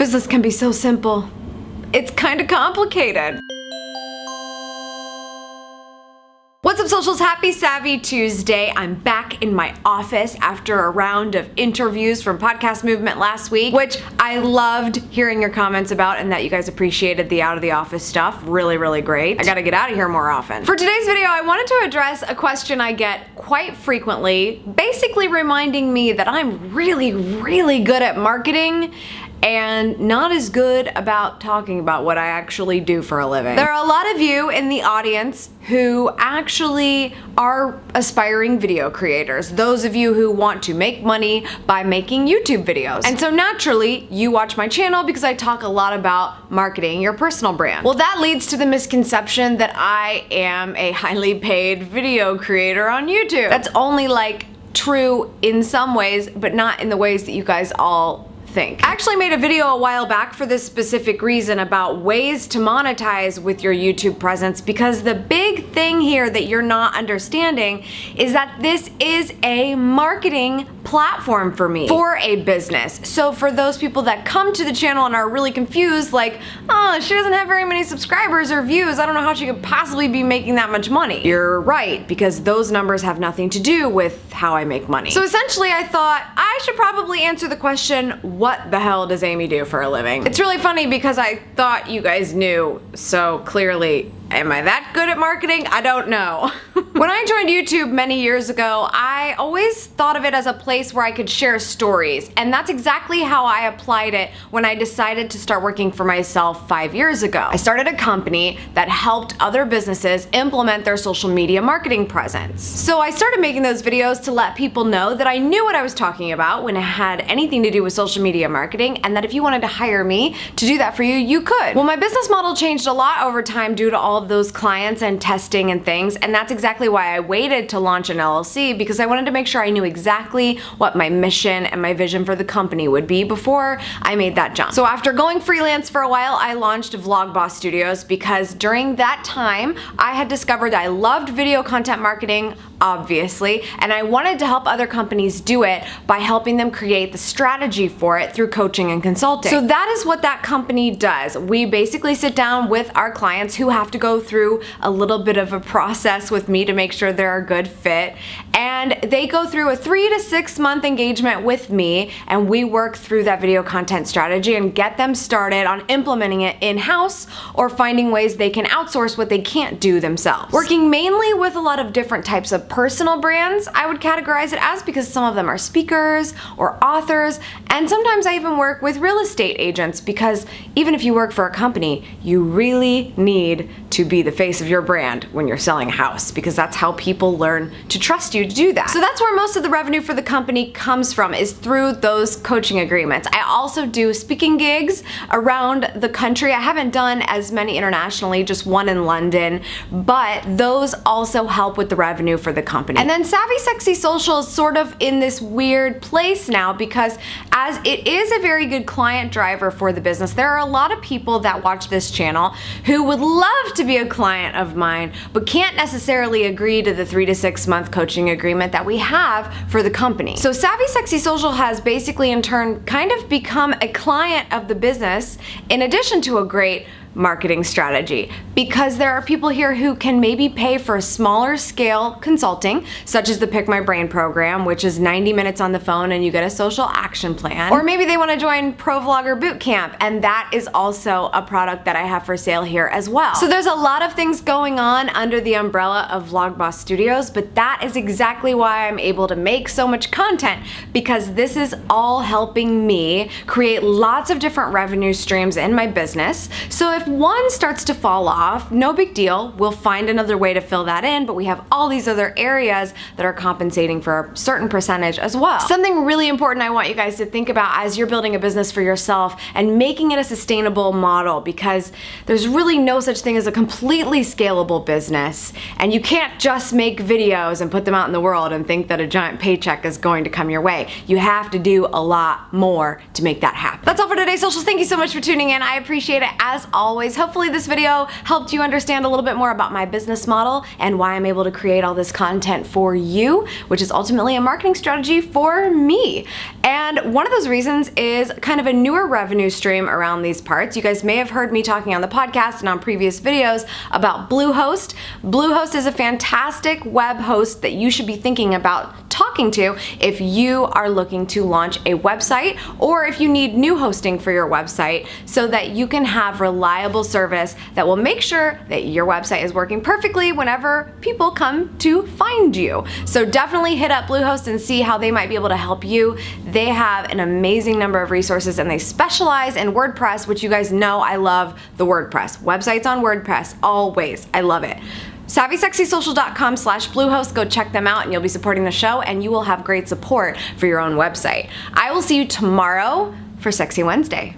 Business can be so simple. It's kind of complicated. What's up, socials? Happy Savvy Tuesday. I'm back in my office after a round of interviews from Podcast Movement last week, which I loved hearing your comments about and that you guys appreciated the out of the office stuff. Really, really great. I gotta get out of here more often. For today's video, I wanted to address a question I get quite frequently, basically reminding me that I'm really, really good at marketing and not as good about talking about what I actually do for a living. There are a lot of you in the audience who actually are aspiring video creators. Those of you who want to make money by making YouTube videos. And so naturally, you watch my channel because I talk a lot about marketing your personal brand. Well, that leads to the misconception that I am a highly paid video creator on YouTube. That's only like true in some ways, but not in the ways that you guys all think. I actually made a video a while back for this specific reason about ways to monetize with your YouTube presence, because the big thing here that you're not understanding is that this is a marketing platform for me, for a business. So for those people that come to the channel and are really confused, like, oh, she doesn't have very many subscribers or views, I don't know how she could possibly be making that much money. You're right, because those numbers have nothing to do with how I make money. So essentially I thought I should probably answer the question, what the hell does Amy do for a living? It's really funny because I thought you guys knew, so clearly, am I that good at marketing? I don't know. When I joined YouTube many years ago, I always thought of it as a place where I could share stories, and that's exactly how I applied it when I decided to start working for myself 5 years ago. I started a company that helped other businesses implement their social media marketing presence. So I started making those videos to let people know that I knew what I was talking about when it had anything to do with social media marketing, and that if you wanted to hire me to do that for you, you could. Well, my business model changed a lot over time due to all of those clients and testing and things, and that's exactly why I waited to launch an LLC, because I wanted to make sure I knew exactly what my mission and my vision for the company would be before I made that jump. So after going freelance for a while, I launched Vlogboss Studios because during that time, I had discovered I loved video content marketing, obviously, and I wanted to help other companies do it by helping them create the strategy for it through coaching and consulting. So that is what that company does. We basically sit down with our clients who have to go through a little bit of a process with me to make sure they're a good fit, and they go through a 3 to 6 month engagement with me, and we work through that video content strategy and get them started on implementing it in-house or finding ways they can outsource what they can't do themselves. Working mainly with a lot of different types of personal brands, I would categorize it as, because some of them are speakers or authors, and sometimes I even work with real estate agents, because even if you work for a company, you really need to be the face of your brand when you're selling a house, because that's how people learn to trust you to do that. So that's where most of the revenue for the company comes from, is through those coaching agreements. I also do speaking gigs around the country. I haven't done as many internationally, just one in London, but those also help with the revenue for the company. And then Savvy Sexy Social is sort of in this weird place now, because as it is a very good client driver for the business, there are a lot of people that watch this channel who would love to be a client of mine, but can't necessarily agree to the 3 to 6 month coaching agreement that we have for the company. So Savvy Sexy Social has basically in turn kind of become a client of the business, in addition to a great marketing strategy, because there are people here who can maybe pay for a smaller scale consulting, such as the Pick My Brain program, which is 90 minutes on the phone and you get a social action plan. Or maybe they want to join Pro Vlogger Bootcamp, and that is also a product that I have for sale here as well. So there's a lot of things going on under the umbrella of Vlogboss Studios, but that is exactly why I'm able to make so much content, because this is all helping me create lots of different revenue streams in my business. So if one starts to fall off, no big deal. We'll find another way to fill that in, but we have all these other areas that are compensating for a certain percentage as well. Something really important I want you guys to think about as you're building a business for yourself and making it a sustainable model, because there's really no such thing as a completely scalable business, and you can't just make videos and put them out in the world and think that a giant paycheck is going to come your way. You have to do a lot more to make that happen. That's all for today, socials. Thank you so much for tuning in. I appreciate it as always. Hopefully this video helped you understand a little bit more about my business model and why I'm able to create all this content for you, which is ultimately a marketing strategy for me. And one of those reasons is kind of a newer revenue stream around these parts. You guys may have heard me talking on the podcast and on previous videos about Bluehost. Bluehost is a fantastic web host that you should be thinking about talking to if you are looking to launch a website or if you need new hosting for your website so that you can have reliable service that will make sure that your website is working perfectly whenever people come to find you. So definitely hit up Bluehost and see how they might be able to help you. They have an amazing number of resources and they specialize in WordPress, which you guys know I love the WordPress. Websites on WordPress, always. I love it. SavvySexySocial.com/Bluehost. Go check them out and you'll be supporting the show and you will have great support for your own website. I will see you tomorrow for Sexy Wednesday.